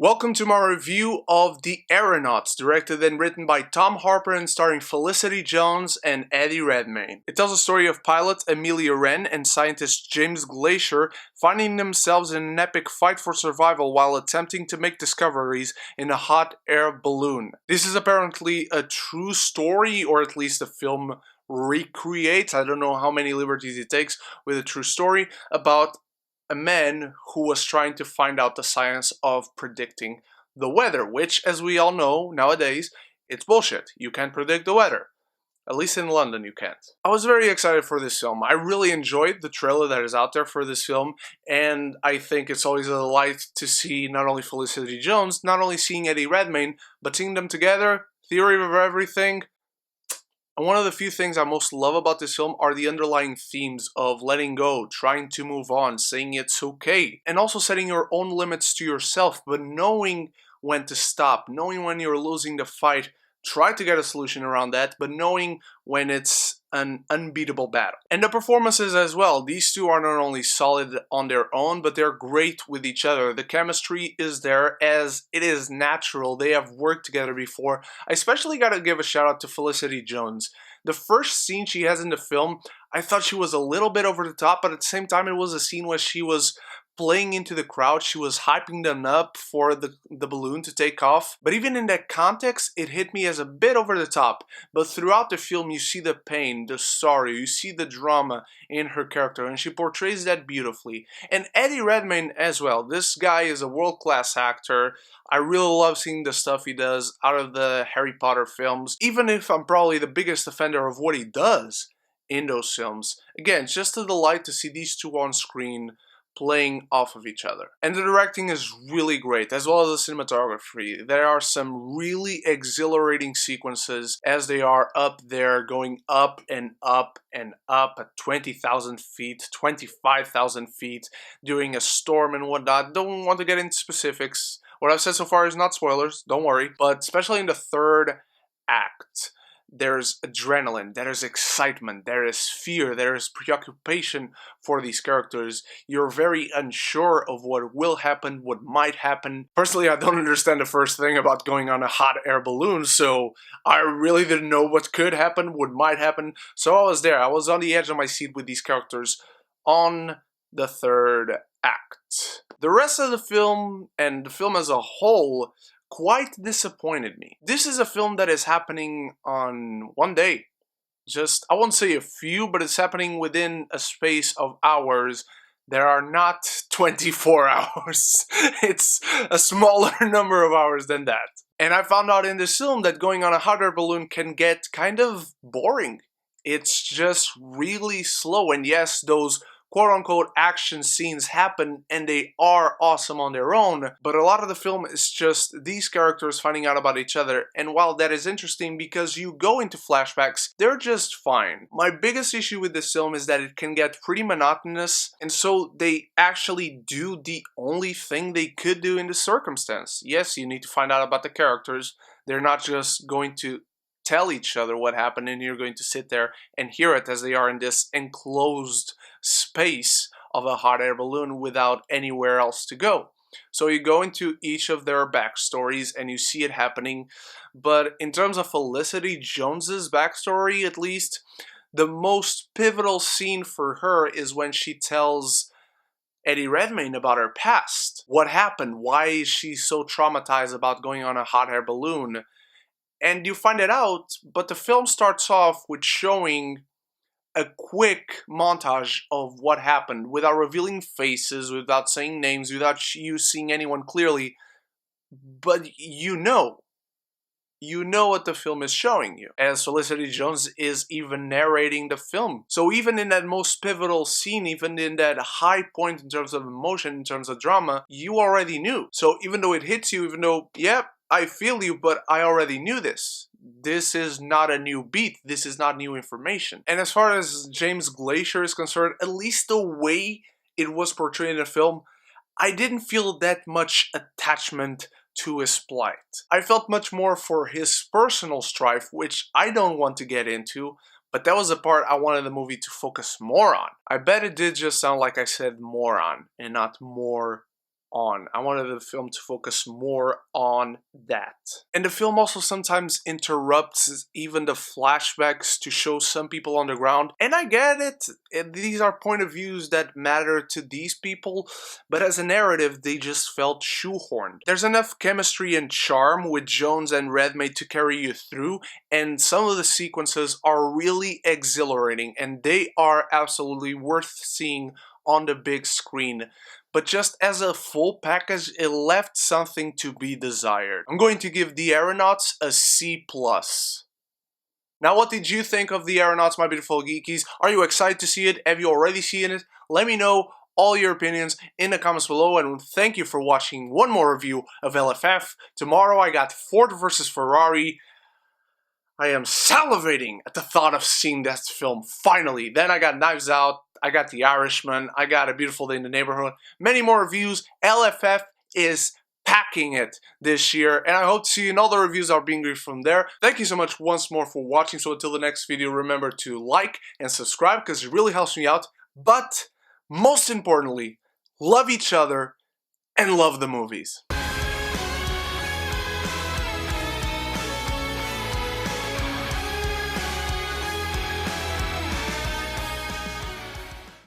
Welcome to my review of The Aeronauts, directed and written by Tom Harper and starring Felicity Jones and Eddie Redmayne. It tells the story of pilot Amelia Wren and scientist James Glacier finding themselves in an epic fight for survival while attempting to make discoveries in a hot air balloon. This is apparently a true story, or at least the film recreates. I don't know how many liberties it takes with a true story about a man who was trying to find out the science of predicting the weather, which, as we all know nowadays, it's bullshit. You can't predict the weather. At least in London you can't. I was very excited for this film. I really enjoyed the trailer that is out there for this film, and I think it's always a delight to see not only Felicity Jones, not only seeing Eddie Redmayne, but seeing them together, theory of everything. And one of the few things I most love about this film are the underlying themes of letting go, trying to move on, saying it's okay, and also setting your own limits to yourself, but knowing when to stop, knowing when you're losing the fight, try to get a solution around that, but knowing when it's an unbeatable battle. And the performances as well. These two are not only solid on their own, but they're great with each other. The chemistry is there as it is natural. They have worked together before. I especially gotta give a shout out to Felicity Jones. The first scene she has in the film, I thought she was a little bit over the top, but at the same time it was a scene where she was playing into the crowd, she was hyping them up for the balloon to take off. But even in that context, it hit me as a bit over the top. But throughout the film, you see the pain, the sorrow, you see the drama in her character, and she portrays that beautifully. And Eddie Redmayne as well. This guy is a world-class actor. I really love seeing the stuff he does out of the Harry Potter films, even if I'm probably the biggest offender of what he does in those films. Again, it's just a delight to see these two on screen playing off of each other. And the directing is really great, as well as the cinematography. There are some really exhilarating sequences as they are up there, going up and up and up at 20,000 feet, 25,000 feet, during a storm and whatnot. Don't want to get into specifics. What I've said so far is not spoilers, don't worry. But especially in the third act, there's adrenaline, there is excitement, there is fear, there is preoccupation for these characters. You're very unsure of what will happen, what might happen. Personally, I don't understand the first thing about going on a hot air balloon, so I really didn't know what could happen, what might happen. So I was there, I was on the edge of my seat with these characters on the third act. The rest of the film, and the film as a whole, quite disappointed me. This is a film that is happening on one day. Just, I won't say a few, but it's happening within a space of hours. There are not 24 hours. It's a smaller number of hours than that. And I found out in this film that going on a hot air balloon can get kind of boring. It's just really slow, and yes, those quote-unquote action scenes happen and they are awesome on their own, but a lot of the film is just these characters finding out about each other, and while that is interesting because you go into flashbacks, they're just fine. My biggest issue with this film is that it can get pretty monotonous, and so they actually do the only thing they could do in this circumstance. Yes, you need to find out about the characters. They're not just going to tell each other what happened and you're going to sit there and hear it as they are in this enclosed space of a hot air balloon without anywhere else to go. So you go into each of their backstories and you see it happening, but in terms of Felicity Jones's backstory, at least, the most pivotal scene for her is when she tells Eddie Redmayne about her past. What happened? Why is she so traumatized about going on a hot air balloon? And you find it out, but the film starts off with showing a quick montage of what happened without revealing faces, without saying names, without you seeing anyone clearly. But you know what the film is showing you, as Felicity Jones is even narrating the film. So even in that most pivotal scene, even in that high point in terms of emotion, in terms of drama, you already knew. So even though it hits you, even though, yep, I feel you, but I already knew this. This is not a new beat. This is not new information. And as far as James Glacier is concerned, at least the way it was portrayed in the film, I didn't feel that much attachment to his plight. I felt much more for his personal strife, which I don't want to get into, but that was the part I wanted the movie to focus more on. I bet it did just sound like I said more on, and not more on. I wanted the film to focus more on that. And the film also sometimes interrupts even the flashbacks to show some people on the ground. And I get it, these are point of views that matter to these people, but as a narrative, they just felt shoehorned. There's enough chemistry and charm with Jones and Redmayne to carry you through, and some of the sequences are really exhilarating, and they are absolutely worth seeing on the big screen. But just as a full package, it left something to be desired. I'm going to give the Aeronauts a C+. Now, what did you think of the Aeronauts, my beautiful geekies? Are you excited to see it? Have you already seen it? Let me know all your opinions in the comments below, and thank you for watching one more review of LFF. Tomorrow I got Ford versus Ferrari. I am salivating at the thought of seeing that film finally. Then I got Knives Out, I got The Irishman, I got A Beautiful Day in the Neighborhood. Many more reviews. LFF is packing it this year, and I hope to see another reviews are being released from there. Thank you so much once more for watching. So until the next video, remember to like and subscribe because it really helps me out. But most importantly, love each other and love the movies.